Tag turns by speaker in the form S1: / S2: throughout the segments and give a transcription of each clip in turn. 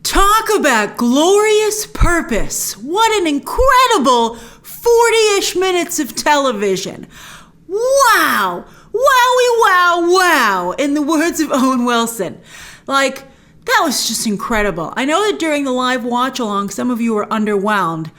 S1: Talk about glorious purpose. What an incredible 40-ish minutes of television. Wow. Wowie, wow, wow, in the words of Owen Wilson. Like, that was just incredible. I know that during the live watch-along, some of you were underwhelmed.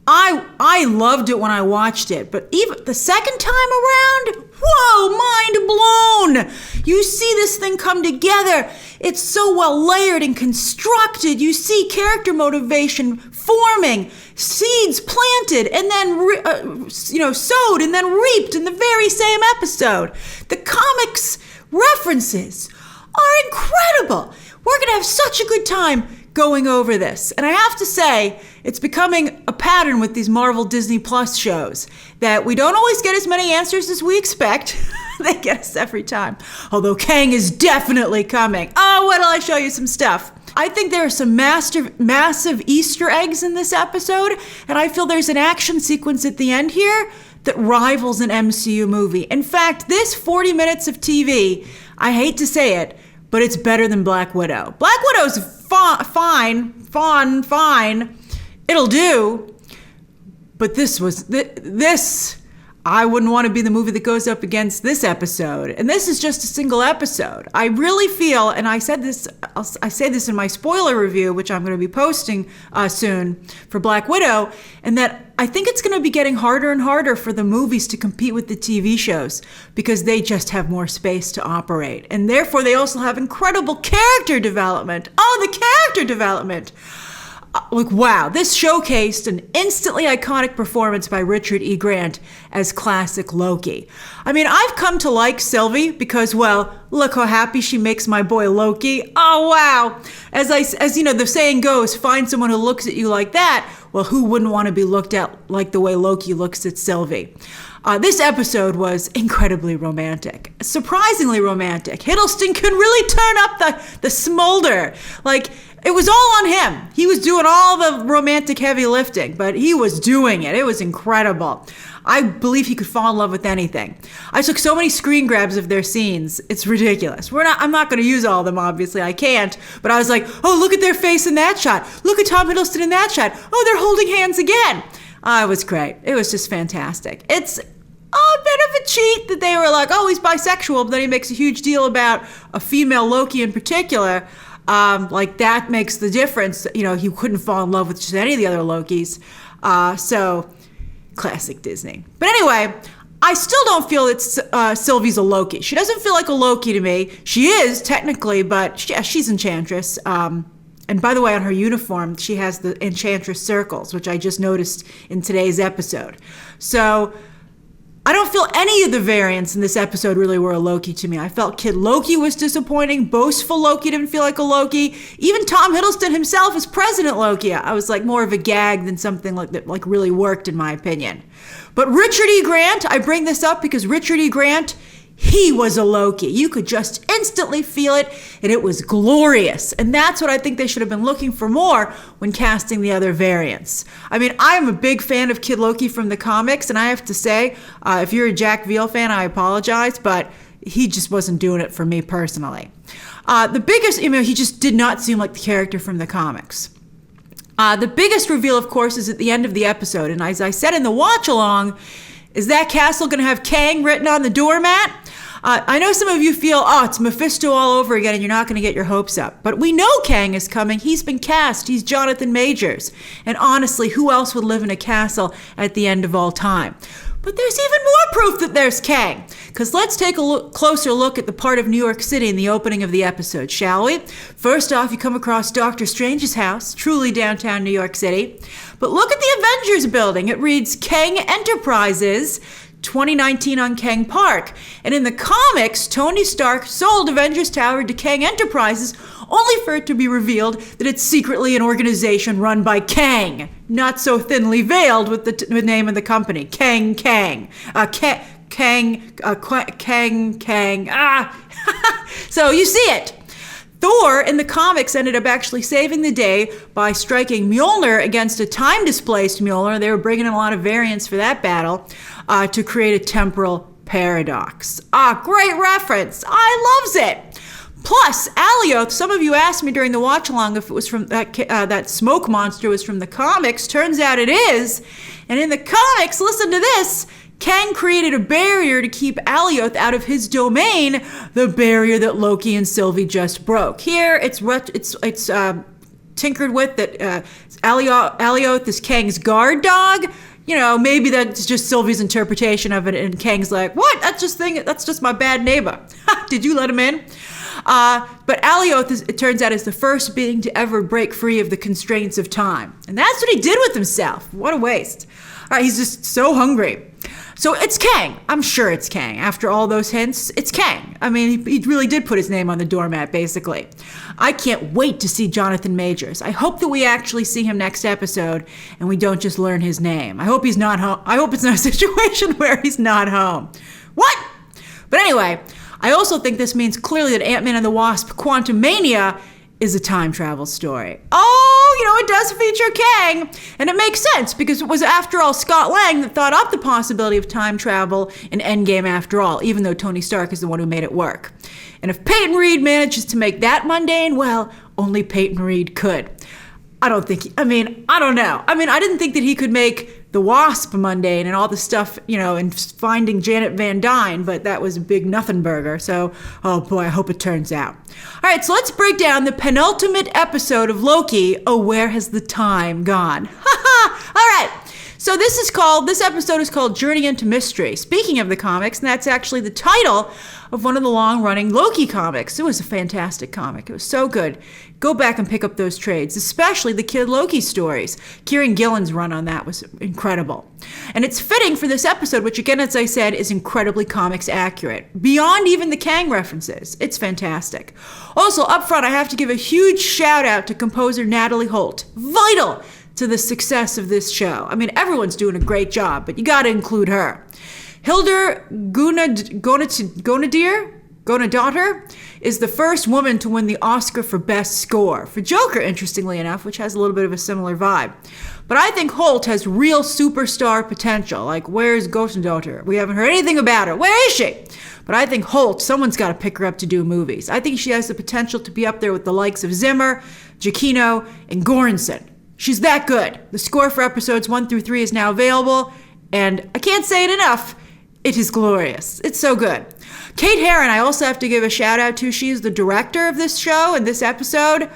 S1: I loved it when I watched it, but even the second time around, whoa, mind blown. You see this thing come together. It's so well layered and constructed. You see character motivation forming, seeds planted, and then sowed and then reaped in the very same episode. The comics references are incredible. We're going to have such a good time going over this. And I have to say, it's becoming a pattern with these Marvel Disney Plus shows that we don't always get as many answers as we expect. They get us every time. Although Kang is definitely coming. Oh, wait till I show you some stuff. I think there are some massive Easter eggs in this episode, and I feel there's an action sequence at the end here that rivals an MCU movie. In fact, this 40 minutes of TV, I hate to say it, but it's better than Black Widow. Black Widow's fine. It'll do. But this, I wouldn't want to be the movie that goes up against this episode. And this is just a single episode. I really feel, and I say this in my spoiler review, which I'm going to be posting soon for Black Widow, and that I think it's going to be getting harder and harder for the movies to compete with the TV shows because they just have more space to operate. And therefore, they also have incredible character development. Oh, the character development. Like, wow, this showcased an instantly iconic performance by Richard E. Grant as Classic Loki. I mean, I've come to like Sylvie because, well, look how happy she makes my boy Loki. Oh, wow. As you know, the saying goes, find someone who looks at you like that. Well, who wouldn't want to be looked at like the way Loki looks at Sylvie? This episode was incredibly romantic, surprisingly romantic. Hiddleston can really turn up the smolder. Like, it was all on him. He was doing all the romantic heavy lifting, but he was doing it. It was incredible. I believe he could fall in love with anything. I took so many screen grabs of their scenes. It's ridiculous. I'm not going to use all of them, obviously. I can't. But I was like, oh, look at their face in that shot. Look at Tom Hiddleston in that shot. Oh, they're holding hands again. It was great. It was just fantastic. It's a bit of a cheat that they were like, oh, he's bisexual, but then he makes a huge deal about a female Loki in particular. Like that makes the difference. You know, he couldn't fall in love with just any of the other Lokis. So classic Disney. But anyway, I still don't feel that Sylvie's a Loki. She doesn't feel like a Loki to me. She is technically, but she's Enchantress. And by the way, on her uniform, she has the Enchantress circles, which I just noticed in today's episode. So I don't feel any of the variants in this episode really were a Loki to me. I felt Kid Loki was disappointing. Boastful Loki didn't feel like a Loki. Even Tom Hiddleston himself as President Loki, I was like more of a gag than something like that like really worked in my opinion. But Richard E. Grant, I bring this up because Richard E. Grant, he was a Loki. You could just instantly feel it, and it was glorious. And that's what I think they should have been looking for more when casting the other variants. I mean, I'm a big fan of Kid Loki from the comics, and I have to say, if you're a Jack Veal fan, I apologize, but he just wasn't doing it for me personally. The biggest, he just did not seem like the character from the comics. The biggest reveal, of course, is at the end of the episode, and as I said in the watch-along, is that castle going to have Kang written on the doormat? I know some of you feel, it's Mephisto all over again and you're not going to get your hopes up. But we know Kang is coming. He's been cast. He's Jonathan Majors. And honestly, who else would live in a castle at the end of all time? But there's even more proof that there's Kang. Because let's take a closer look at the part of New York City in the opening of the episode, shall we? First off, you come across Doctor Strange's house, truly downtown New York City. But look at the Avengers building. It reads Qeng Enterprises 2019 on Qeng Park. And in the comics, Tony Stark sold Avengers Tower to Qeng Enterprises only for it to be revealed that it's secretly an organization run by Kang, not so thinly veiled with the name of the company, Kang. So you see it. Thor in the comics ended up actually saving the day by striking Mjolnir against a time-displaced Mjolnir. They were bringing in a lot of variants for that battle to create a temporal paradox. Great reference. I loves it. Plus, Alioth, some of you asked me during the watch-along if it was from that smoke monster was from the comics. Turns out it is. And in the comics, listen to this, Kang created a barrier to keep Alioth out of his domain, the barrier that Loki and Sylvie just broke. Here, it's tinkered with that Alioth is Kang's guard dog. Maybe that's just Sylvie's interpretation of it, and Kang's like, what? That's just my bad neighbor. Did you let him in? But Alioth, it turns out, is the first being to ever break free of the constraints of time. And that's what he did with himself. What a waste. All right, he's just so hungry. So it's Kang. I'm sure it's Kang. After all those hints, it's Kang. I mean, he really did put his name on the doormat, basically. I can't wait to see Jonathan Majors. I hope that we actually see him next episode and we don't just learn his name. I hope he's not home. I hope it's not a situation where he's not home. What? But anyway, I also think this means clearly that Ant-Man and the Wasp Quantumania is a time travel story. Oh, it does feature Kang. And it makes sense because it was, after all, Scott Lang that thought up the possibility of time travel in Endgame after all, even though Tony Stark is the one who made it work. And if Peyton Reed manages to make that mundane, well, only Peyton Reed could. I don't know. I didn't think that he could make the Wasp mundane and all the stuff, and finding Janet Van Dyne, but that was a big nothing burger. So, oh boy, I hope it turns out. All right, so let's break down the penultimate episode of Loki. Oh, where has the time gone? All right. So this episode is called Journey into Mystery. Speaking of the comics, and that's actually the title of one of the long-running Loki comics. It was a fantastic comic. It was so good. Go back and pick up those trades, especially the Kid Loki stories. Kieran Gillen's run on that was incredible. And it's fitting for this episode, which again, as I said, is incredibly comics accurate. Beyond even the Kang references. It's fantastic. Also, up front, I have to give a huge shout out to composer Natalie Holt. Vital to the success of this show. Everyone's doing a great job, but you got to include her. Hildur Guðnadóttir is the first woman to win the Oscar for Best Score for Joker, interestingly enough, which has a little bit of a similar vibe. But I think Holt has real superstar potential. Like, where's Guðnadóttir? We haven't heard anything about her. Where is she? But I think Holt, someone's got to pick her up to do movies. I think she has the potential to be up there with the likes of Zimmer, Giacchino, and Göransson. She's that good. The score for episodes 1 through 3 is now available, and I can't say it enough. It is glorious. It's so good. Kate Herron, I also have to give a shout out to. She is the director of this show and this episode.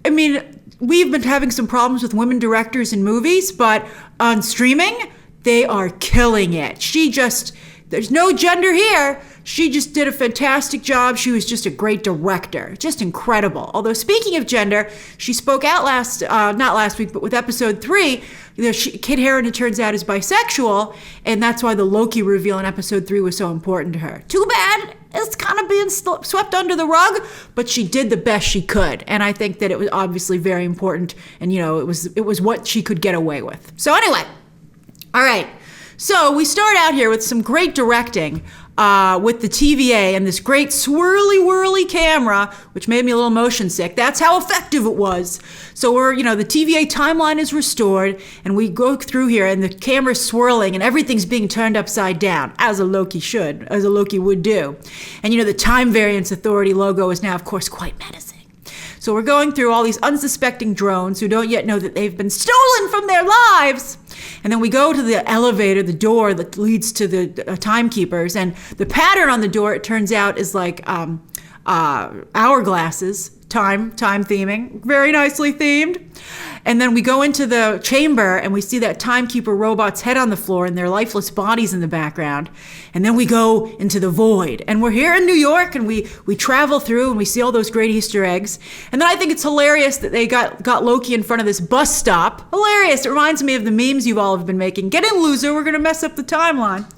S1: We've been having some problems with women directors in movies, but on streaming, they are killing it. There's no gender here. She just did a fantastic job. She was just a great director. Just incredible. Although speaking of gender, she spoke out not last week, but with episode 3, Kit Harington, it turns out, is bisexual, and that's why the Loki reveal in episode 3 was so important to her. Too bad it's kind of being swept under the rug, but she did the best she could, and I think that it was obviously very important, and it was what she could get away with. So anyway, all right. So we start out here with some great directing with the TVA and this great swirly whirly camera, which made me a little motion sick. That's how effective it was. So the TVA timeline is restored, and we go through here, and the camera's swirling, and everything's being turned upside down, as a Loki would do. And the Time Variance Authority logo is now, of course, quite menacing. So we're going through all these unsuspecting drones who don't yet know that they've been stolen from their lives. And then we go to the elevator, the door that leads to the timekeepers. And the pattern on the door, it turns out, is like hourglasses, time theming, very nicely themed. And then we go into the chamber and we see that timekeeper robot's head on the floor and their lifeless bodies in the background. And then we go into the void. And we're here in New York, and we travel through and we see all those great Easter eggs. And then I think it's hilarious that they got Loki in front of this bus stop. Hilarious. It reminds me of the memes you all have been making. Get in, loser. We're going to mess up the timeline.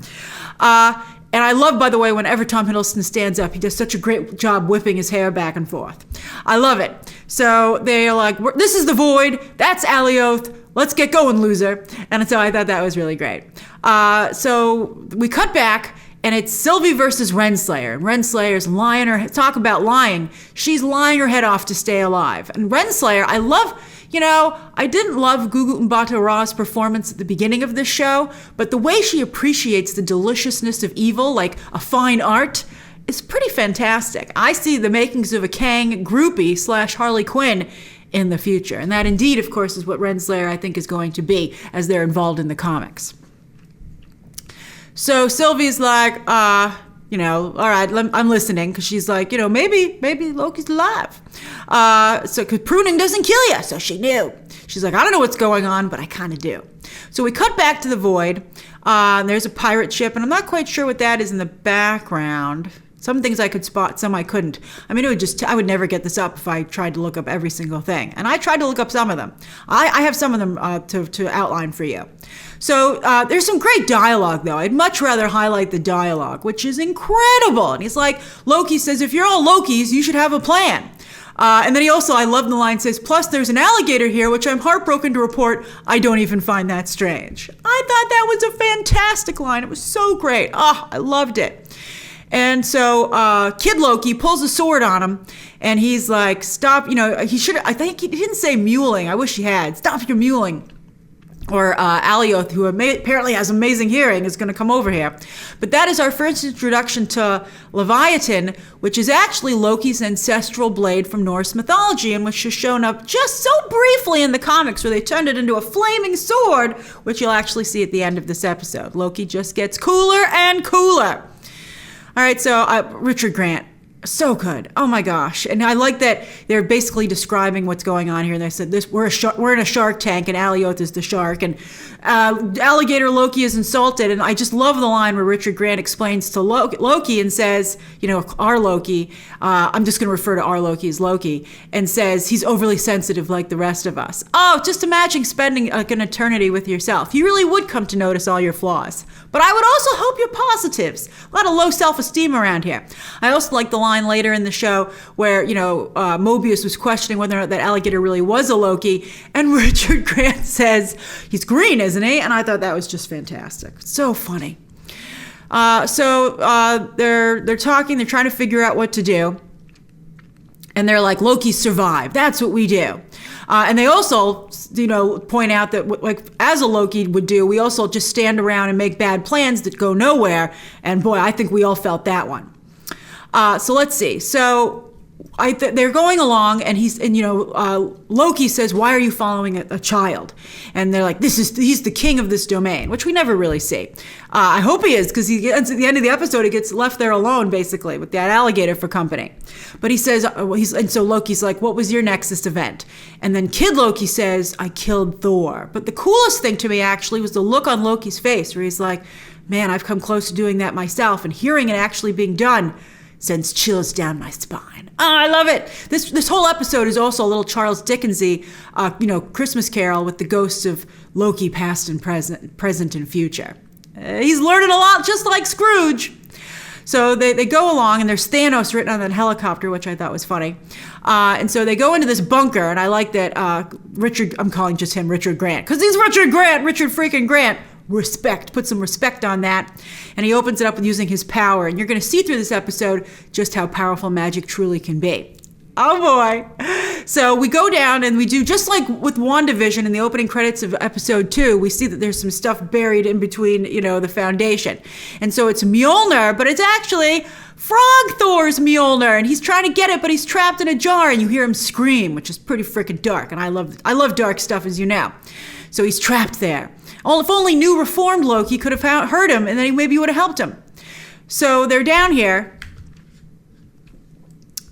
S1: And I love, by the way, whenever Tom Hiddleston stands up, he does such a great job whipping his hair back and forth. I love it. So they're like, this is the void. That's Alioth. Let's get going, loser. And so I thought that was really great. So we cut back, and it's Sylvie versus Renslayer. And Renslayer's talk about lying. She's lying her head off to stay alive. And Renslayer, I love... I didn't love Gugu Mbatha-Raw's performance at the beginning of this show, but the way she appreciates the deliciousness of evil, like a fine art, is pretty fantastic. I see the makings of a Kang groupie / Harley Quinn in the future. And that indeed, of course, is what Renslayer, I think, is going to be as they're involved in the comics. So Sylvie's like, all right, I'm listening, because she's like, maybe Loki's alive. So, because pruning doesn't kill you, so she knew. She's like, I don't know what's going on, but I kind of do. So we cut back to the void. There's a pirate ship, and I'm not quite sure what that is in the background. Some things I could spot, some I couldn't. I mean, I would never get this up if I tried to look up every single thing. And I tried to look up some of them. I have some of them to outline for you. So there's some great dialogue, though. I'd much rather highlight the dialogue, which is incredible. And he's like, Loki says, if you're all Lokis, you should have a plan. And then I love the line, says, plus there's an alligator here, which I'm heartbroken to report, I don't even find that strange. I thought that was a fantastic line. It was so great. I loved it. And so Kid Loki pulls a sword on him, and he's like, stop, I think he didn't say mewling. I wish he had. Stop your mewling. Or Alioth, who apparently has amazing hearing, is going to come over here. But that is our first introduction to Leviathan, which is actually Loki's ancestral blade from Norse mythology, and which has shown up just so briefly in the comics, where they turned it into a flaming sword, which you'll actually see at the end of this episode. Loki just gets cooler and cooler. All right, so Richard Grant, so good. Oh my gosh. And I like that they're basically describing what's going on here. And they said, we're in a shark tank, and Alioth is the shark, and alligator Loki is insulted. And I just love the line where Richard Grant explains to Loki and says, our Loki, I'm just going to refer to our Loki as Loki, and says he's overly sensitive like the rest of us. Oh, just imagine spending like an eternity with yourself. You really would come to notice all your flaws. But I would also hope your positives. A lot of low self-esteem around here. I also like the line later in the show where, Mobius was questioning whether or not that alligator really was a Loki, and Richard Grant says, he's green, isn't he? And I thought that was just fantastic. So funny. So they're talking, they're trying to figure out what to do. And they're like, Loki survived. That's what we do. And they also, point out that, like, as a Loki would do, we also just stand around and make bad plans that go nowhere. And boy, I think we all felt that one. So let's see. So they're going along, and Loki says, "Why are you following a child?" And they're like, he's the king of this domain," which we never really see. I hope he is, because at the end of the episode, he gets left there alone, basically, with that alligator for company. But he says, and so Loki's like, "What was your Nexus event?" And then Kid Loki says, "I killed Thor." But the coolest thing to me, actually, was the look on Loki's face, where he's like, "Man, I've come close to doing that myself," and hearing it actually being done sends chills down my spine. Oh, I love it. This whole episode is also a little Charles Dickensy, Christmas Carol with the ghosts of Loki, past and present and future. He's learning a lot, just like Scrooge. So they go along, and there's Thanos written on that helicopter, which I thought was funny. And so they go into this bunker, and I like that I'm calling just him Richard Grant, because he's Richard Grant, Richard freaking Grant. Respect, put some respect on that. And he opens it up with using his power. And you're going to see through this episode just how powerful magic truly can be. Oh boy. So we go down, and we do just like with WandaVision in the opening credits of episode 2, we see that there's some stuff buried in between, the foundation. And so it's Mjolnir, but it's actually Frog Thor's Mjolnir, and he's trying to get it, but he's trapped in a jar, and you hear him scream, which is pretty freaking dark. And I love dark stuff, as you know. So he's trapped there. If only new reformed Loki could have heard him, and then he maybe would have helped him. So they're down here,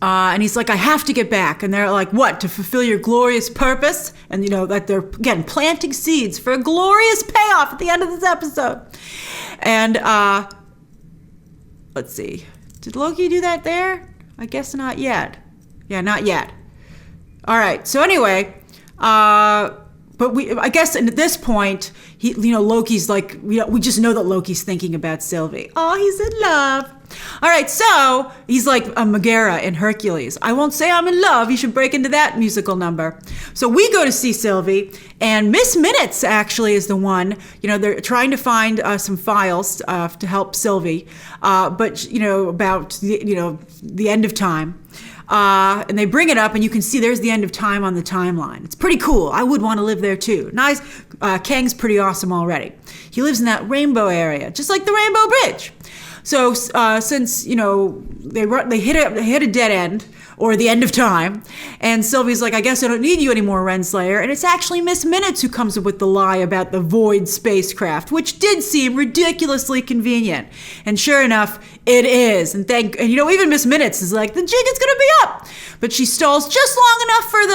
S1: and he's like, "I have to get back." And they're like, "What? To fulfill your glorious purpose?" And that they're, again, planting seeds for a glorious payoff at the end of this episode. And let's see. Did Loki do that there? I guess not yet. Yeah, not yet. All right. So anyway, but I guess at this point, Loki's like, we just know that Loki's thinking about Sylvie. Oh, he's in love. All right, so he's like a Megara in Hercules. I won't say I'm in love. You should break into that musical number. So we go to see Sylvie, and Miss Minutes actually is the one. They're trying to find some files to help Sylvie, but about the end of time. And they bring it up, and you can see there's the end of time on the timeline. It's pretty cool. I would want to live there too. Nice. Kang's pretty awesome already. He lives in that rainbow area, just like the Rainbow Bridge. So since they hit a dead end, or the end of time, and Sylvie's like, I guess I don't need you anymore, Renslayer. And it's actually Miss Minutes who comes up with the lie about the void spacecraft, which did seem ridiculously convenient. And sure enough, it is. And even Miss Minutes is like, the jig is going to be up. But she stalls just long enough for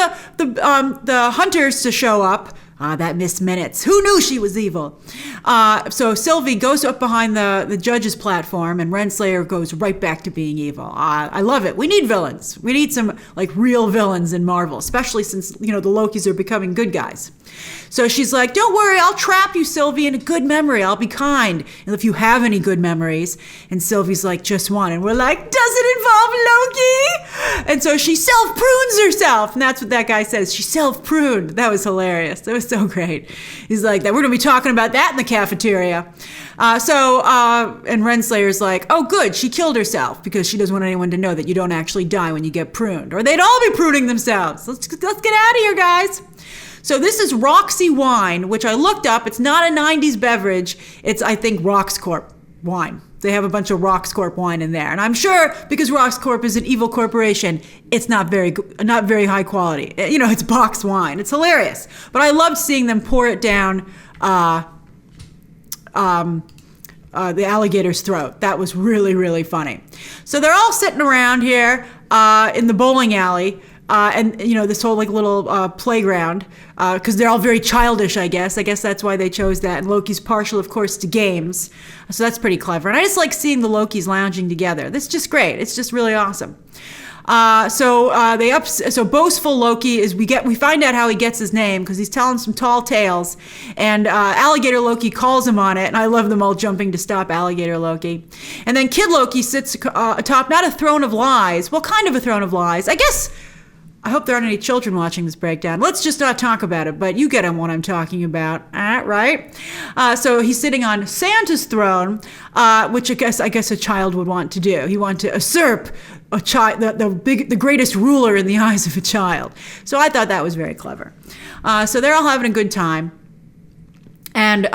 S1: the hunters to show up. That Miss Minutes. Who knew she was evil? So Sylvie goes up behind the judge's platform, and Renslayer goes right back to being evil. I love it. We need villains. We need some real villains in Marvel, especially since the Lokis are becoming good guys. So she's like, don't worry, I'll trap you, Sylvie, in a good memory. I'll be kind. And if you have any good memories. And Sylvie's like, just one. And we're like, does it involve Loki? And so she self-prunes herself. And that's what that guy says. She self-pruned. That was hilarious. That was so great. He's like, we're going to be talking about that in the cafeteria. And Renslayer's like, oh, good. She killed herself because she doesn't want anyone to know that you don't actually die when you get pruned. Or they'd all be pruning themselves. Let's get out of here, guys. So this is Roxy wine, which I looked up. It's not a 90s beverage. It's, I think, Roxcorp wine. They have a bunch of Roxcorp wine in there. And I'm sure because Roxcorp is an evil corporation, it's not very high quality. It's box wine. It's hilarious. But I loved seeing them pour it down the alligator's throat. That was really, really funny. So they're all sitting around here in the bowling alley. And this whole little playground, because they're all very childish, I guess. I guess that's why they chose that. And Loki's partial, of course, to games. So that's pretty clever. And I just like seeing the Lokis lounging together. That's just great. It's just really awesome. So boastful Loki is we find out how he gets his name because he's telling some tall tales, and Alligator Loki calls him on it, and I love them all jumping to stop Alligator Loki. And then Kid Loki sits atop not a throne of lies, well, kind of a throne of lies, I guess. I hope there aren't any children watching this breakdown. Let's just not talk about it, but you get what I'm talking about, right? So he's sitting on Santa's throne, which I guess a child would want to do. He wanted to usurp a child, the greatest ruler in the eyes of a child. So I thought that was very clever. So they're all having a good time, and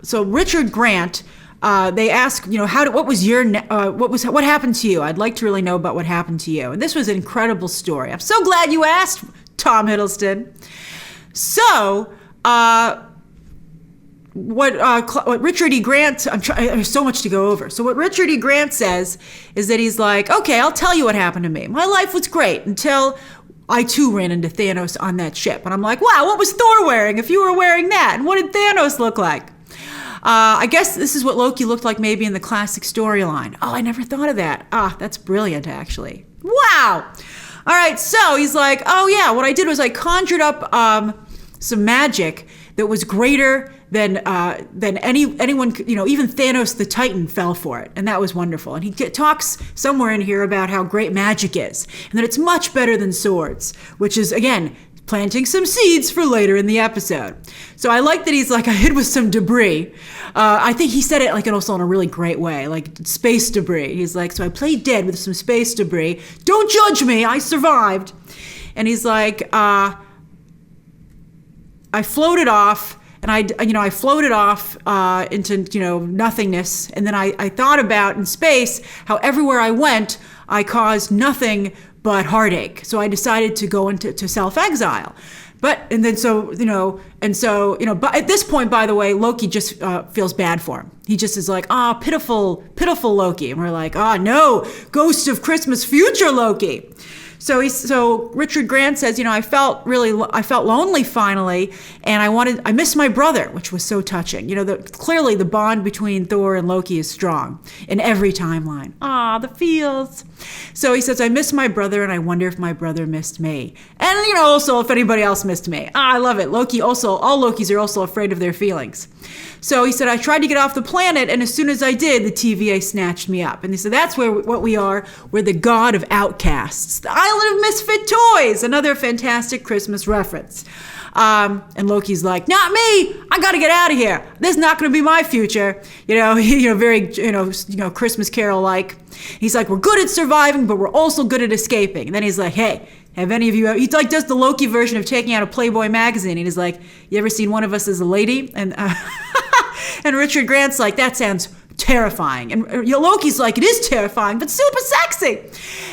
S1: so Richard Grant. They ask, what happened to you? I'd like to really know about what happened to you. And this was an incredible story. I'm so glad you asked, Tom Hiddleston. So, what Richard E. Grant, there's so much to go over. So what Richard E. Grant says is that he's like, okay, I'll tell you what happened to me. My life was great until I too ran into Thanos on that ship. And I'm like, wow, what was Thor wearing if you were wearing that? And what did Thanos look like? I guess this is what Loki looked like maybe in the classic storyline. Oh, I never thought of that. That's brilliant, actually. Wow. All right, so he's like, oh yeah, what I did was I conjured up some magic that was greater than anyone, even Thanos the Titan fell for it. And that was wonderful. And he talks somewhere in here about how great magic is and that it's much better than swords, which is, again, planting some seeds for later in the episode. So I like that he's like, I hid with some debris. I think he said it also in a really great way, like space debris. He's like, so I played dead with some space debris. Don't judge me, I survived. And he's like, I floated off, and I floated off into nothingness. And then I thought about in space how everywhere I went, I caused nothing but heartache. So I decided to go into self-exile. But at this point, by the way, Loki just feels bad for him. He just is like, pitiful Loki. And we're like, no, ghost of Christmas future Loki. So Richard Grant says, I felt lonely finally, and I missed my brother, which was so touching. Clearly the bond between Thor and Loki is strong in every timeline. The feels. So he says, I miss my brother, and I wonder if my brother missed me. And, also if anybody else missed me. I love it. All Lokis are also afraid of their feelings. So he said, I tried to get off the planet, and as soon as I did, the TVA snatched me up. And he said, that's what we are. We're the god of outcasts. The island of misfit toys. Another fantastic Christmas reference. And Loki's like, not me. I got to get out of here. This is not going to be my future. Very, Christmas Carol-like. He's like, we're good at surviving, but we're also good at escaping. And then he's like, hey, have any of you, he does the Loki version of taking out a Playboy magazine. And he's like, you ever seen one of us as a lady? And and Richard Grant's like, that sounds terrifying. And Loki's like, it is terrifying, but super sexy.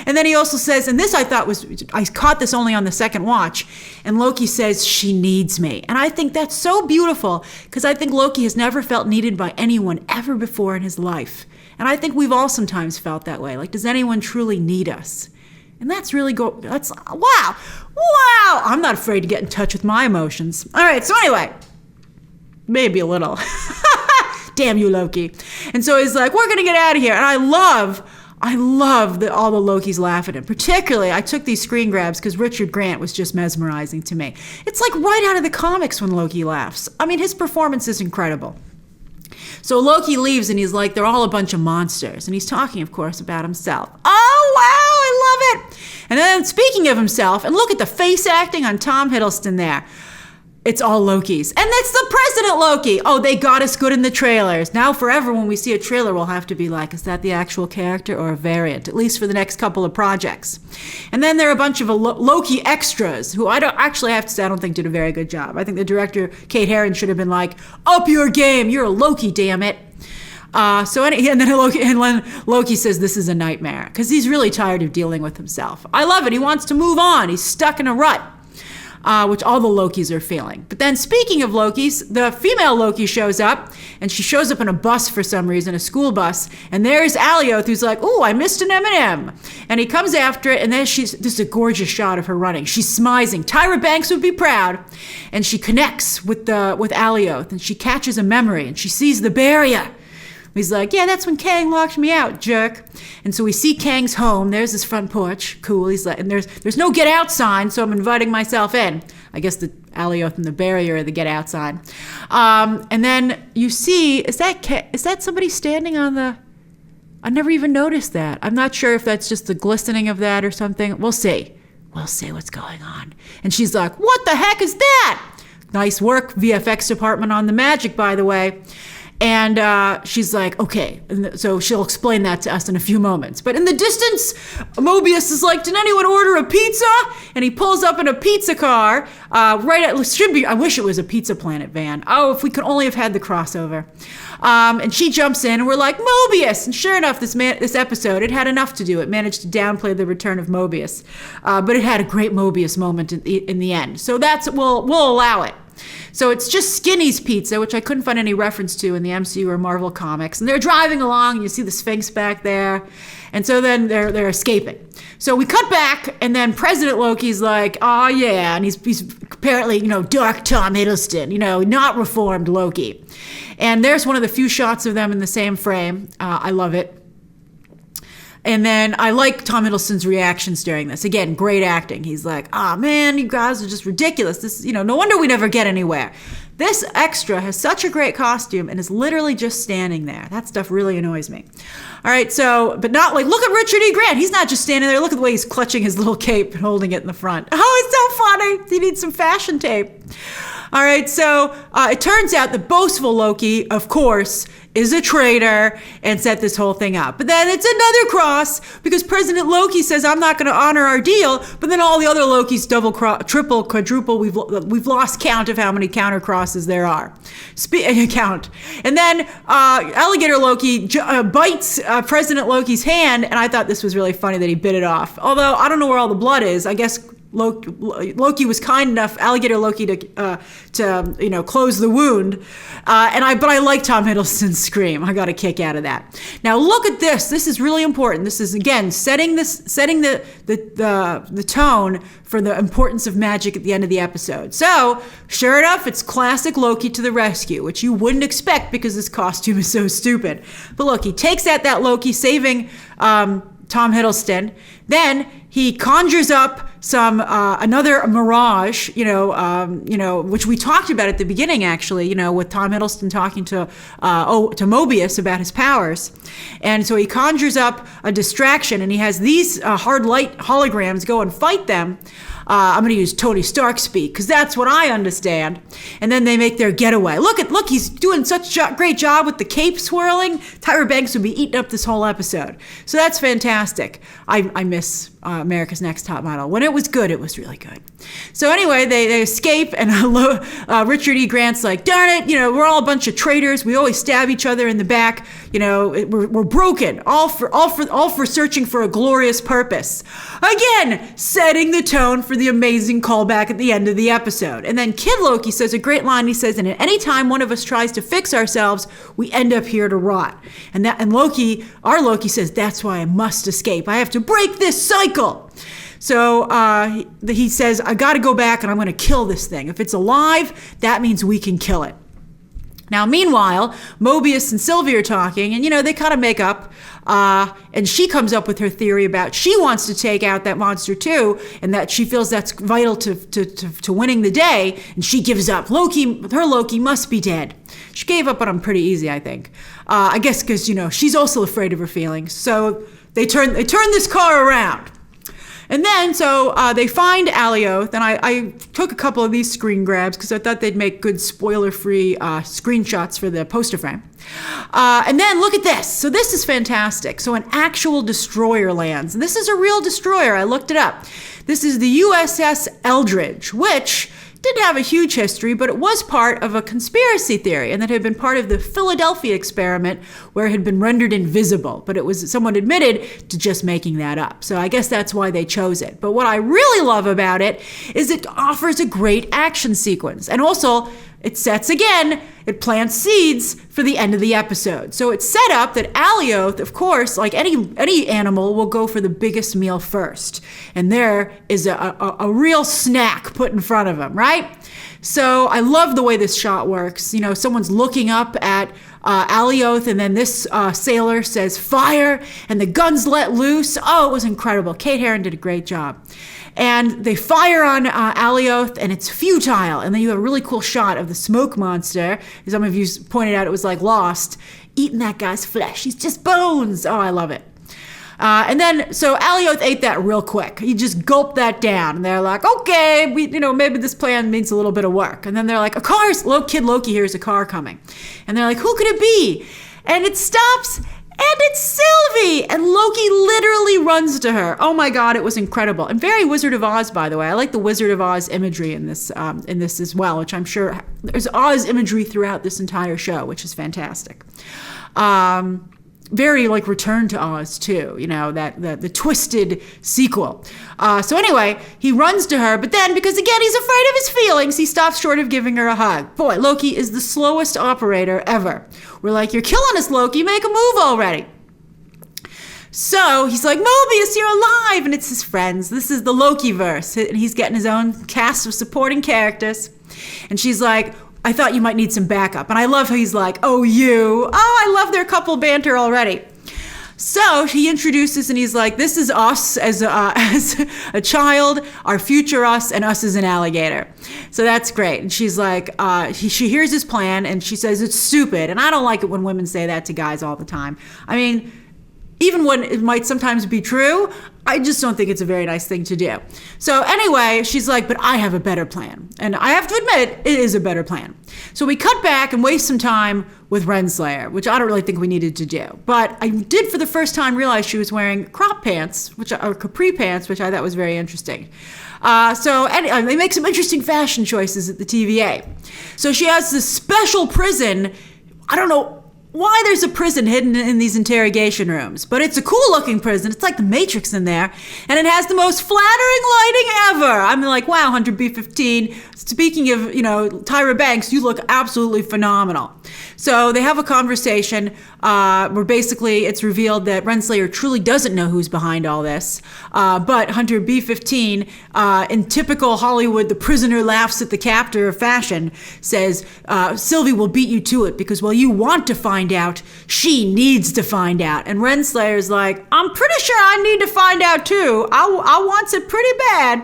S1: And then he also says, and this I thought I caught this only on the second watch, and Loki says, she needs me. And I think that's so beautiful, because I think Loki has never felt needed by anyone ever before in his life. And I think we've all sometimes felt that way. Like, does anyone truly need us? And that's really wow. I'm not afraid to get in touch with my emotions. All right, so anyway, maybe a little. Damn you, Loki. And so he's like, we're going to get out of here. And I love that all the Lokis laugh at him. Particularly, I took these screen grabs because Richard Grant was just mesmerizing to me. It's like right out of the comics when Loki laughs. I mean, his performance is incredible. So Loki leaves and he's like, they're all a bunch of monsters. And he's talking, of course, about himself. Oh, wow, I love it. And then speaking of himself, and look at the face acting on Tom Hiddleston there. It's all Lokis. And it's the President Loki. Oh, they got us good in the trailers. Now forever when we see a trailer, we'll have to be like, is that the actual character or a variant? At least for the next couple of projects. And then there are a bunch of Loki extras who I have to say, I don't think did a very good job. I think the director, Kate Herron, should have been like, up your game. You're a Loki, damn it. And then Loki says this is a nightmare because he's really tired of dealing with himself. I love it. He wants to move on. He's stuck in a rut. Which all the Lokis are feeling. But then speaking of Lokis, the female Loki shows up, and she shows up in a bus for some reason, a school bus, and there's Alioth, who's like, ooh, I missed an M&M. And he comes after it, and then this is a gorgeous shot of her running. She's smizing. Tyra Banks would be proud. And she connects with Alioth, and she catches a memory, and she sees the barrier. He's like, yeah, that's when Kang locked me out, jerk. And so we see Kang's home. There's his front porch. Cool. He's like, and there's no get out sign, so I'm inviting myself in. I guess the Alioth and the barrier are the get out sign. And then you see, is that somebody standing on the? I never even noticed that. I'm not sure if that's just the glistening of that or something. We'll see. We'll see what's going on. And she's like, what the heck is that? Nice work, VFX department on the magic, by the way. And she's like, okay. And so she'll explain that to us in a few moments. But in the distance, Mobius is like, did anyone order a pizza? And he pulls up in a pizza car. I wish it was a Pizza Planet van. Oh, if we could only have had the crossover. And she jumps in and we're like, Mobius. And sure enough, this episode, it had enough to do. It managed to downplay the return of Mobius. But it had a great Mobius moment in the end. So we'll allow it. So it's just Skinny's Pizza, which I couldn't find any reference to in the MCU or Marvel comics. And they're driving along, and you see the Sphinx back there. And so then they're escaping. So we cut back, and then President Loki's like, oh yeah, and he's apparently, dark Tom Hiddleston, not reformed Loki. And there's one of the few shots of them in the same frame. I love it. And then I like Tom Hiddleston's reactions during this. Again, great acting. He's like, oh man, you guys are just ridiculous. This, no wonder we never get anywhere. This extra has such a great costume and is literally just standing there. That stuff really annoys me. All right, but not like, look at Richard E. Grant. He's not just standing there. Look at the way he's clutching his little cape and holding it in the front. Oh, it's so funny. He needs some fashion tape. All right, so it turns out that boastful Loki, of course, is a traitor and set this whole thing up. But then it's another cross because President Loki says, I'm not going to honor our deal. But then all the other Lokis double, triple, quadruple. We've lost count of how many counter crosses there are. Count. And then Alligator Loki bites President Loki's hand. And I thought this was really funny that he bit it off. Although I don't know where all the blood is. I guess Loki was kind enough, Alligator Loki, to close the wound. But I like Tom Hiddleston's scream. I got a kick out of that. Now look at this. This is really important. This is again setting the tone for the importance of magic at the end of the episode. So sure enough, it's classic Loki to the rescue, which you wouldn't expect because his costume is so stupid. But look, he takes out that Loki, saving Tom Hiddleston. Then he conjures up another mirage, which we talked about at the beginning, actually, with Tom Hiddleston talking to Mobius about his powers. And so he conjures up a distraction, and he has these hard light holograms go and fight them. I'm going to use Tony Stark speak because that's what I understand. And then they make their getaway. Look, he's doing such a great job with the cape swirling. Tyra Banks would be eating up this whole episode. So that's fantastic. I miss America's Next Top Model. When it was good, it was really good. So anyway, they escape, and Richard E. Grant's like, darn it, we're all a bunch of traitors. We always stab each other in the back. We're broken, all for searching for a glorious purpose. Again, setting the tone for the amazing callback at the end of the episode. And then Kid Loki says a great line. He says, and at any time one of us tries to fix ourselves, we end up here to rot. And our Loki says, that's why I must escape. I have to break this cycle. So he says, I got to go back and I'm going to kill this thing. If it's alive, that means we can kill it. Now, meanwhile, Mobius and Sylvie are talking, and, they kind of make up. And she comes up with her theory about she wants to take out that monster too, and that she feels that's vital to winning the day. And she gives up. Her Loki must be dead. She gave up on him pretty easy, I think. I guess because, she's also afraid of her feelings. So they turn this car around. And then, so they find Alioth, and I took a couple of these screen grabs because I thought they'd make good spoiler-free screenshots for the poster frame. And then look at this. So this is fantastic. So an actual destroyer lands. And this is a real destroyer. I looked it up. This is the USS Eldridge, which didn't have a huge history, but it was part of a conspiracy theory, and that had been part of the Philadelphia experiment where it had been rendered invisible, but someone admitted to just making that up. So I guess that's why they chose it. But what I really love about it is it offers a great action sequence. And also, it plants seeds for the end of the episode. So it's set up that Alioth, of course, like any animal, will go for the biggest meal first. And there is a real snack put in front of him, right? So I love the way this shot works. Someone's looking up at Alioth, and then this sailor says, fire, and the guns let loose. Oh, it was incredible. Kate Herron did a great job. And they fire on Alioth, and it's futile. And then you have a really cool shot of the smoke monster. As some of you pointed out, it was like Lost, eating that guy's flesh. He's just bones. Oh, I love it. And then, so Alioth ate that real quick. He just gulped that down. And they're like, okay, maybe this plan needs a little bit of work. And then they're like, Kid Loki hears a car coming. And they're like, who could it be? And it stops, and it's Sylvie! And Loki literally runs to her. Oh my God, it was incredible. And very Wizard of Oz, by the way. I like the Wizard of Oz imagery in this as well, which I'm sure there's Oz imagery throughout this entire show, which is fantastic. Very like Return to Oz too, that the twisted sequel. So anyway, he runs to her, but then because again he's afraid of his feelings, he stops short of giving her a hug. Boy, Loki is the slowest operator ever. We're like, you're killing us, Loki, make a move already. So he's like, Mobius, you're alive, and it's his friends. This is the Loki-verse, and he's getting his own cast of supporting characters. And she's like, I thought you might need some backup. And I love how he's like, oh, you. Oh, I love their couple banter already. So he introduces, and he's like, this is us as a child, our future us, and us as an alligator. So that's great. And she's like, she hears his plan, and she says it's stupid. And I don't like it when women say that to guys all the time. I mean, even when it might sometimes be true, I just don't think it's a very nice thing to do. So anyway, she's like, but I have a better plan. And I have to admit, it is a better plan. So we cut back and waste some time with Renslayer, which I don't really think we needed to do. But I did for the first time realize she was wearing crop pants, or capri pants, which I thought was very interesting. So anyway, they make some interesting fashion choices at the TVA. So she has this special prison. I don't know why there's a prison hidden in these interrogation rooms, but it's a cool looking prison. It's like the Matrix in there, and it has the most flattering lighting ever. I'm like, wow, 100B15. Speaking of, Tyra Banks, you look absolutely phenomenal. So they have a conversation where basically it's revealed that Renslayer truly doesn't know who's behind all this. But Hunter B15, in typical Hollywood, the prisoner laughs at the captor fashion, says, Sylvie will beat you to it because while you want to find out, she needs to find out. And Renslayer's like, I'm pretty sure I need to find out too. I wants it pretty bad.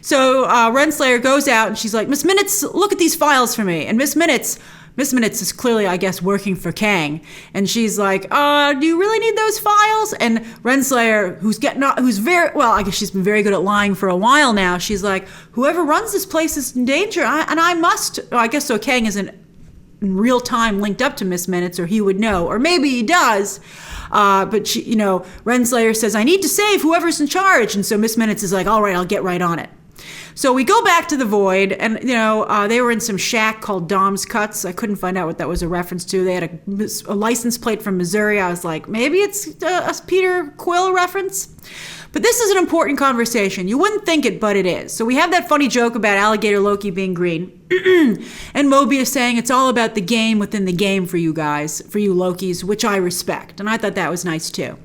S1: So Renslayer goes out and she's like, Miss Minutes, look at these files for me. And Miss Minutes is clearly, I guess, working for Kang. And she's like, do you really need those files? And Renslayer, I guess she's been very good at lying for a while now. She's like, whoever runs this place is in danger. I guess so Kang isn't in real time linked up to Miss Minutes, or he would know. Or maybe he does. But she, Renslayer says, I need to save whoever's in charge. And so Miss Minutes is like, all right, I'll get right on it. So we go back to the Void, and they were in some shack called Dom's Cuts. I couldn't find out what that was a reference to. They had a license plate from Missouri. I was like, maybe it's a Peter Quill reference. But this is an important conversation. You wouldn't think it, but it is. So we have that funny joke about Alligator Loki being green. And Mobius saying it's all about the game within the game for you guys, for you Lokis, which I respect. And I thought that was nice too.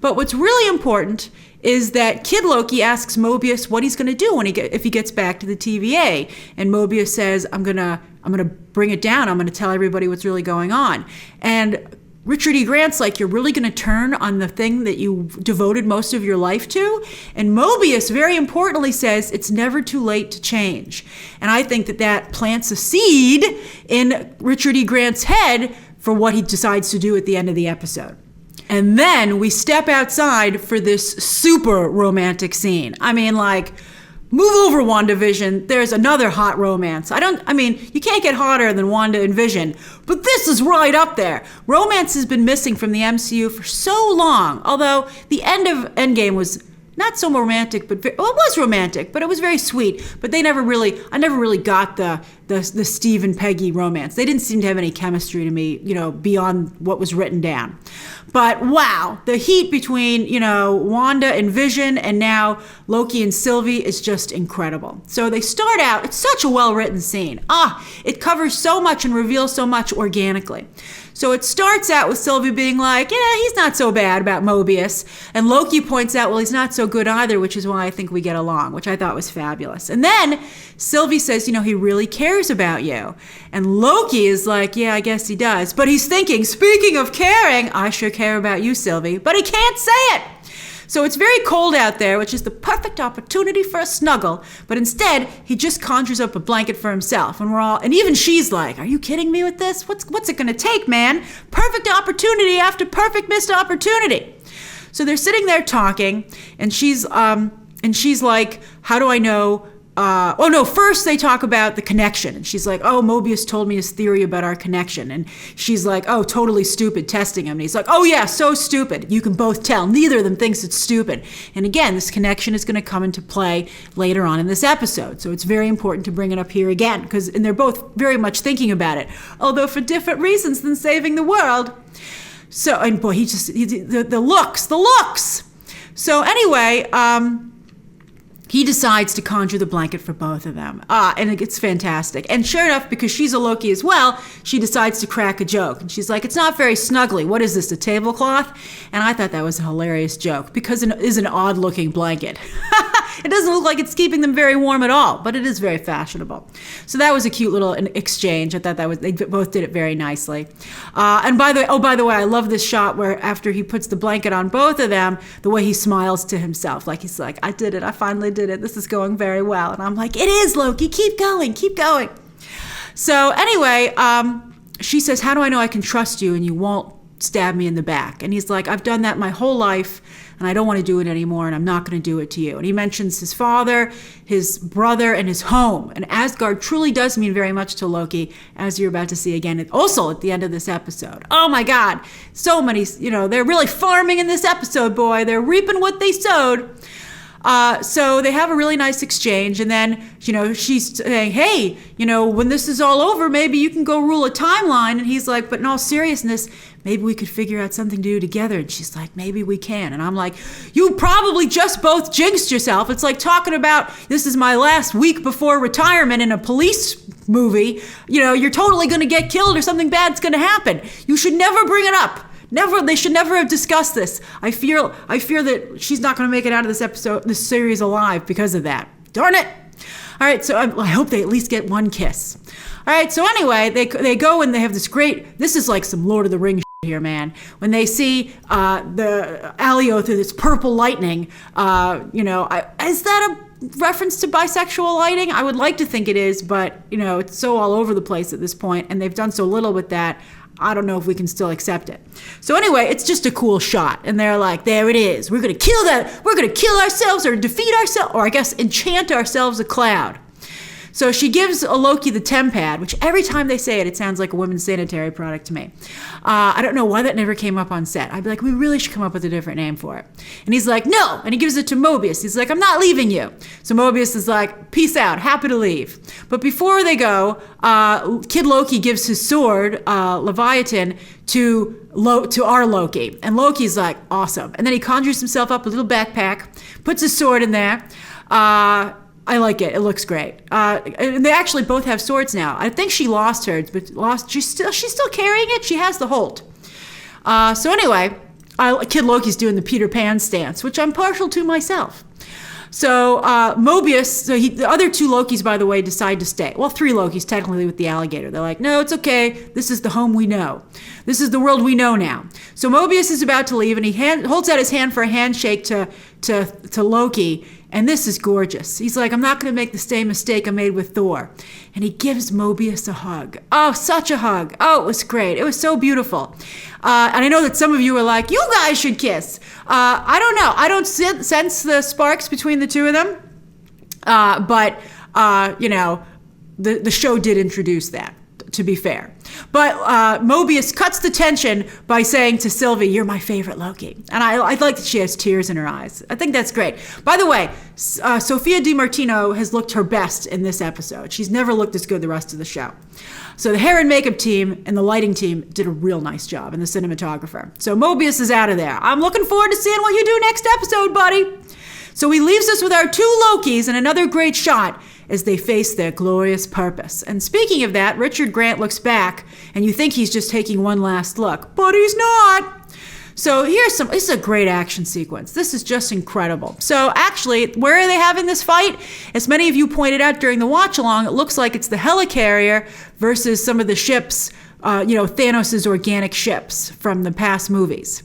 S1: But what's really important is that Kid Loki asks Mobius what he's going to do if he gets back to the TVA. And Mobius says, I'm going to bring it down. I'm going to tell everybody what's really going on. And Richard E. Grant's like, you're really going to turn on the thing that you devoted most of your life to? And Mobius, very importantly, says it's never too late to change. And I think that plants a seed in Richard E. Grant's head for what he decides to do at the end of the episode. And then we step outside for this super romantic scene. I mean, like, move over, WandaVision. There's another hot romance. You can't get hotter than Wanda and Vision, but this is right up there. Romance has been missing from the MCU for so long, although the end of Endgame was not so romantic, but it was romantic, but it was very sweet. But I never really got the Steve and Peggy romance. They didn't seem to have any chemistry to me, beyond what was written down. But wow, the heat between, Wanda and Vision and now Loki and Sylvie is just incredible. So they start out, it's such a well-written scene. It covers so much and reveals so much organically. So it starts out with Sylvie being like, yeah, he's not so bad about Mobius. And Loki points out, well, he's not so good either, which is why I think we get along, which I thought was fabulous. And then Sylvie says, he really cares about you. And Loki is like, yeah, I guess he does. But he's thinking, speaking of caring, I sure care about you, Sylvie. But he can't say it. So it's very cold out there, which is the perfect opportunity for a snuggle. But instead, he just conjures up a blanket for himself. And even she's like, are you kidding me with this? What's it going to take, man? Perfect opportunity after perfect missed opportunity. So they're sitting there talking, and she's like, how do I know? First they talk about the connection. And she's like, oh, Mobius told me his theory about our connection. And she's like, oh, totally stupid, testing him. And he's like, oh yeah, so stupid. You can both tell. Neither of them thinks it's stupid. And again, this connection is going to come into play later on in this episode. So it's very important to bring it up here again, and they're both very much thinking about it, although for different reasons than saving the world. So, and boy, the looks. So anyway, he decides to conjure the blanket for both of them. And it's fantastic. And sure enough, because she's a Loki as well, she decides to crack a joke. And she's like, it's not very snuggly. What is this, a tablecloth? And I thought that was a hilarious joke, because it is an odd-looking blanket. It doesn't look like it's keeping them very warm at all, but it is very fashionable. So that was a cute little exchange. I thought they both did it very nicely. And by the way, I love this shot where after he puts the blanket on both of them, the way he smiles to himself, like he's like, I did it. I finally did it. This is going very well. And I'm like, it is, Loki. Keep going. So anyway, she says, how do I know I can trust you and you won't stab me in the back? And he's like, I've done that my whole life, and I don't want to do it anymore, and I'm not going to do it to you. And he mentions his father, his brother, and his home. And Asgard truly does mean very much to Loki, as you're about to see again, also at the end of this episode. Oh my God, so many, they're really farming in this episode, boy. They're reaping what they sowed. So they have a really nice exchange, and then, she's saying, hey, when this is all over, maybe you can go rule a timeline. And he's like, but in all seriousness, maybe we could figure out something to do together. And she's like, maybe we can. And I'm like, you probably just both jinxed yourself. It's like talking about, this is my last week before retirement in a police movie. You're totally going to get killed or something bad's going to happen. You should never bring it up. Never. They should never have discussed this. I fear that she's not going to make it out of this series alive because of that. Darn it. All right, so I hope they at least get one kiss. All right, so anyway, they go and they have this is like some Lord of the Rings here, man. When they see the Alioth with its purple lightning, is that a reference to bisexual lighting? I would like to think it is, but, it's so all over the place at this point, and they've done so little with that. I don't know if we can still accept it. So anyway, it's just a cool shot. And they're like, there it is. We're going to kill that. We're going to kill ourselves or defeat ourselves, or I guess enchant ourselves a cloud. So she gives Loki the Tempad, which every time they say it, it sounds like a women's sanitary product to me. I don't know why that never came up on set. I'd be like, we really should come up with a different name for it. And he's like, no. And he gives it to Mobius. He's like, I'm not leaving you. So Mobius is like, peace out, happy to leave. But before they go, Kid Loki gives his sword, Leviathan, to our Loki. And Loki's like, awesome. And then he conjures himself up a little backpack, puts his sword in there. I like it. It looks great. And they actually both have swords now. I think she lost hers, but she's still carrying it. She has the Holt. So anyway, Kid Loki's doing the Peter Pan stance, which I'm partial to myself. So Mobius, the other two Lokis, by the way, decide to stay. Well, three Lokis, technically, with the alligator. They're like, no, it's okay. This is the home we know. This is the world we know now. So Mobius is about to leave, and he holds out his hand for a handshake to Loki. And this is gorgeous. He's like, I'm not going to make the same mistake I made with Thor. And he gives Mobius a hug. Oh, such a hug. Oh, it was great. It was so beautiful. And I know that some of you are like, you guys should kiss. I don't know. I don't sense the sparks between the two of them. But the show did introduce that, to be fair. But Mobius cuts the tension by saying to Sylvie, you're my favorite Loki. And I like that she has tears in her eyes. I think that's great. By the way, Sophia Di Martino has looked her best in this episode. She's never looked as good the rest of the show. So the hair and makeup team and the lighting team did a real nice job, and the cinematographer. So Mobius is out of there. I'm looking forward to seeing what you do next episode, buddy. So he leaves us with our two Lokis and another great shot as they face their glorious purpose. And speaking of that, Richard Grant looks back, and you think he's just taking one last look, but he's not. So this is a great action sequence. This is just incredible. So actually, where are they having this fight? As many of you pointed out during the watch along, it looks like it's the helicarrier versus some of the ships, Thanos' organic ships from the past movies.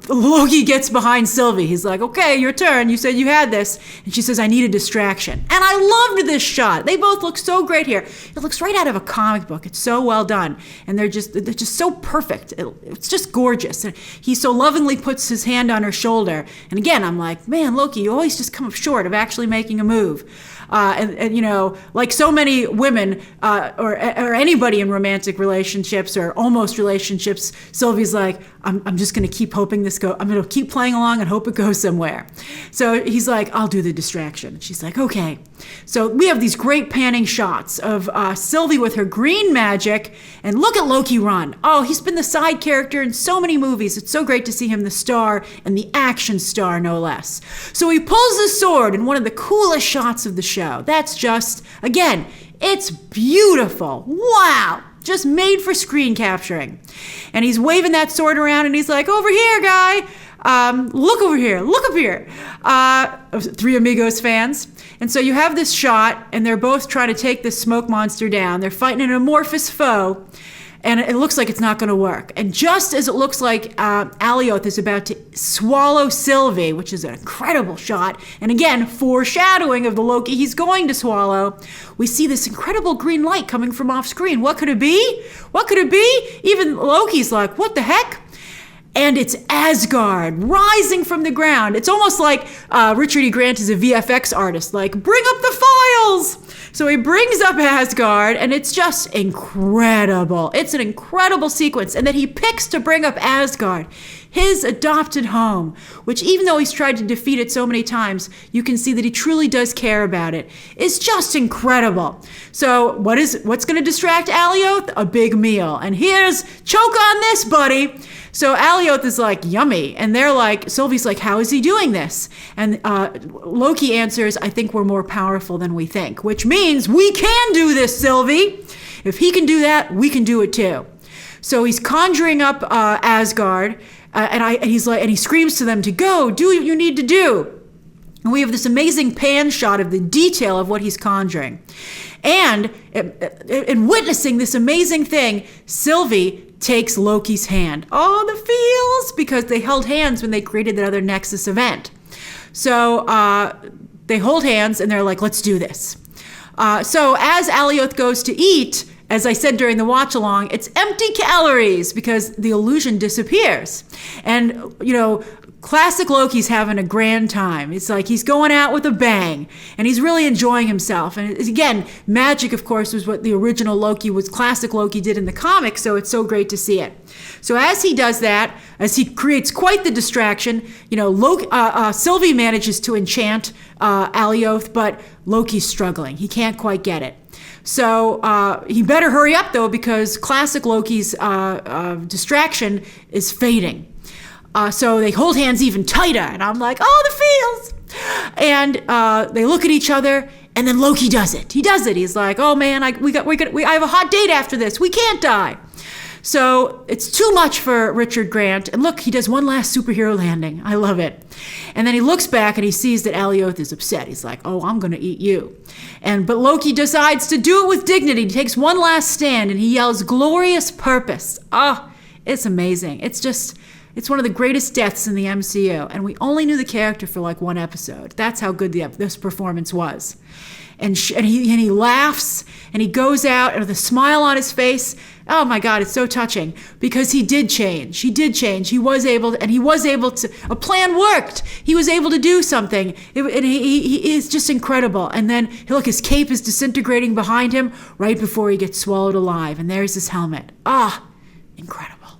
S1: Loki gets behind Sylvie. He's like, okay, your turn. You said you had this. And she says, I need a distraction. And I loved this shot. They both look so great here. It looks right out of a comic book. It's so well done. And they're just so perfect. It's just gorgeous. And he so lovingly puts his hand on her shoulder. And again, I'm like, man, Loki, you always just come up short of actually making a move. Like so many women or anybody in romantic relationships or almost relationships, Sylvie's like, I'm just going to keep hoping I'm going to keep playing along and hope it goes somewhere. So he's like, I'll do the distraction. She's like, okay. So we have these great panning shots of Sylvie with her green magic, and look at Loki run. Oh, he's been the side character in so many movies. It's so great to see him the star, and the action star, no less. So he pulls his sword in one of the coolest shots of the show. That's just, again, it's beautiful. Wow. Just made for screen capturing. And he's waving that sword around, and he's like, over here, guy. Look over here. Look up here. Three Amigos fans. And so you have this shot, and they're both trying to take this smoke monster down. They're fighting an amorphous foe, and it looks like it's not going to work. And just as it looks like Alioth is about to swallow Sylvie, which is an incredible shot, and again, foreshadowing of the Loki he's going to swallow, we see this incredible green light coming from off screen. What could it be? What could it be? Even Loki's like, what the heck? And it's Asgard rising from the ground. It's almost like Richard E. Grant is a VFX artist, like, bring up the files. So he brings up Asgard, and it's just incredible. It's an incredible sequence. And then he picks to bring up Asgard, his adopted home, which even though he's tried to defeat it so many times, you can see that he truly does care about it. It's just incredible. So what's going to distract Alioth? A big meal. And here's, choke on this, buddy. So Alioth is like, yummy. And they're like, Sylvie's like, how is he doing this? And Loki answers, I think we're more powerful than we think, which means we can do this, Sylvie. If he can do that, we can do it too. So he's conjuring up Asgard, and he screams to them to go, do what you need to do. And we have this amazing pan shot of the detail of what he's conjuring. And in witnessing this amazing thing, Sylvie takes Loki's hand. Oh, the feels, because they held hands when they created that other Nexus event. So they hold hands and they're like, let's do this. So as Alioth goes to eat, as I said during the watch along, it's empty calories because the illusion disappears. And, Classic Loki's having a grand time. It's like he's going out with a bang, and he's really enjoying himself. And again, magic, of course, was what the original Loki was. Classic Loki did in the comics, so it's so great to see it. So as he does that, as he creates quite the distraction, Sylvie manages to enchant Alioth, but Loki's struggling. He can't quite get it. So he better hurry up, though, because Classic Loki's distraction is fading. So they hold hands even tighter, and I'm like, oh, the feels. And they look at each other, and then Loki does it. He does it. He's like, oh man, I have a hot date after this. We can't die. So it's too much for Richard Grant. And look, he does one last superhero landing. I love it. And then he looks back and he sees that Alioth is upset. He's like, oh, I'm going to eat you. But Loki decides to do it with dignity. He takes one last stand and he yells, glorious purpose. It's amazing. It's one of the greatest deaths in the MCU. And we only knew the character for like one episode. That's how good this performance was. And he laughs and he goes out and with a smile on his face. Oh my God, it's so touching because he did change. He did change. He was able to, a plan worked. He was able to do something. He is just incredible. And then look, his cape is disintegrating behind him right before he gets swallowed alive. And there's his helmet. Incredible.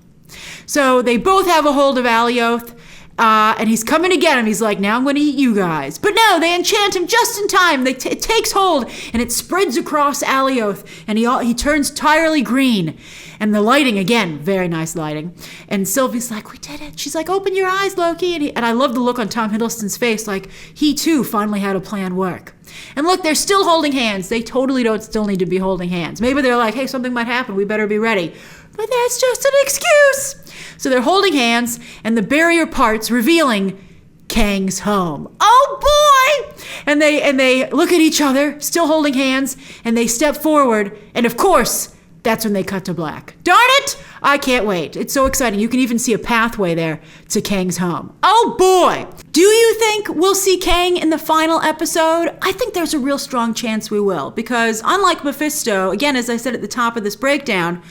S1: So they both have a hold of Alioth. And he's coming to get him. He's like, now I'm going to eat you guys. But no, they enchant him just in time. It takes hold, and it spreads across Alioth, and he turns entirely green. And the lighting, again, very nice lighting. And Sylvie's like, we did it. She's like, open your eyes, Loki. And I love the look on Tom Hiddleston's face, like he too finally had a plan work. And look, they're still holding hands. They totally don't still need to be holding hands. Maybe they're like, hey, something might happen. We better be ready. But that's just an excuse. So they're holding hands, and the barrier parts, revealing Kang's home. Oh boy! And they look at each other, still holding hands, and they step forward, and of course, that's when they cut to black. Darn it! I can't wait. It's so exciting. You can even see a pathway there to Kang's home. Oh boy! Do you think we'll see Kang in the final episode? I think there's a real strong chance we will, because unlike Mephisto, again, as I said at the top of this breakdown,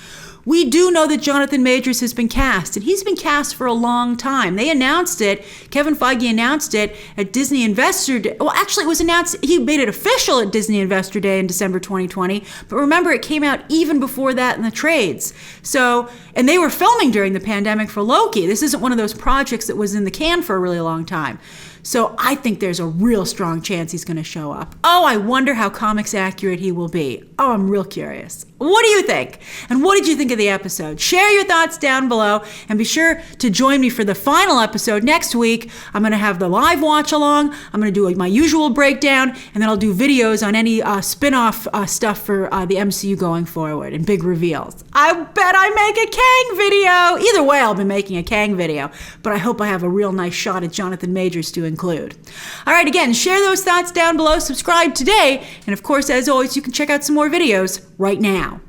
S1: we do know that Jonathan Majors has been cast, and he's been cast for a long time. They announced it, Kevin Feige announced it at Disney Investor Day. Well, actually, it was announced, he made it official at Disney Investor Day in December 2020, but remember, it came out even before that in the trades. So, and they were filming during the pandemic for Loki. This isn't one of those projects that was in the can for a really long time. So I think there's a real strong chance he's going to show up. Oh, I wonder how comics accurate he will be. Oh, I'm real curious. What do you think? And what did you think of the episode? Share your thoughts down below, and be sure to join me for the final episode next week. I'm going to have the live watch along. I'm going to do my usual breakdown, and then I'll do videos on any spin-off stuff for the MCU going forward and big reveals. I bet I make a Kang video. Either way, I'll be making a Kang video, but I hope I have a real nice shot at Jonathan Majors to include. All right, again, share those thoughts down below, subscribe today, and of course, as always, you can check out some more videos right now.